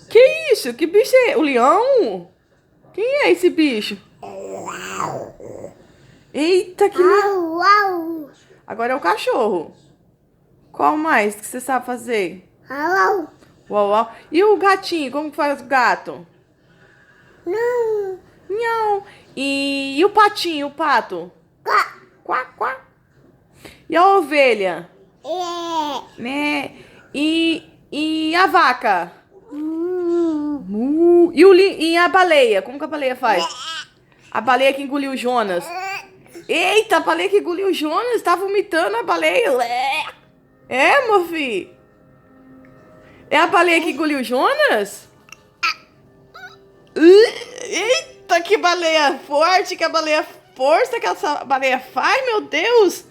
Que isso? Que bicho é? O leão? Quem é esse bicho? Eita, que leão. Agora é o cachorro. Qual mais que você sabe fazer? Uau, uau. E o gatinho? Como que faz o gato? Não. Não. E o patinho, o pato? Quá, quá. E a ovelha? Né? E a vaca? Mu. E a baleia? Como que a baleia faz? A baleia que engoliu o Jonas. Eita, a baleia que engoliu o Jonas. Tá vomitando a baleia. É, meu filho? É a baleia que engoliu o Jonas? Eita, que baleia forte, que a baleia força que essa baleia faz, meu Deus.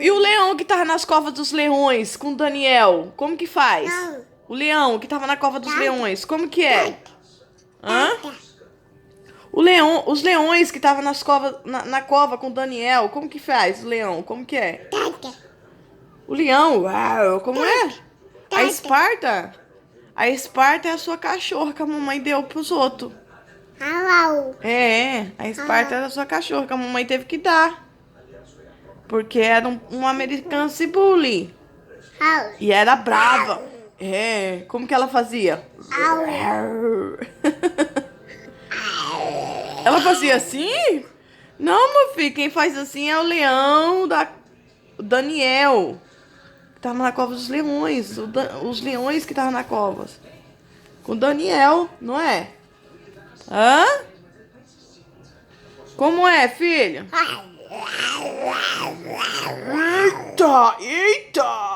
E o leão que tava nas covas dos leões com o Daniel, como que faz? O leão que tava na cova dos leões, como que é? Hã? Os leões que estavam na cova com o Daniel, como que faz o leão? Como que é? O leão, uau, como é? A Esparta? A Esparta é a sua cachorra que a mamãe deu pros outros. A Esparta era a sua cachorra que a mamãe teve que dar. Porque era um American Bully. E era brava. Como que ela fazia? Ela fazia assim? Não, meu filho, quem faz assim é o leão o Daniel. Que tava na cova dos leões. Os leões que estavam na cova. Com o Daniel, não é? Hã? Como é, filho? Eita, eita!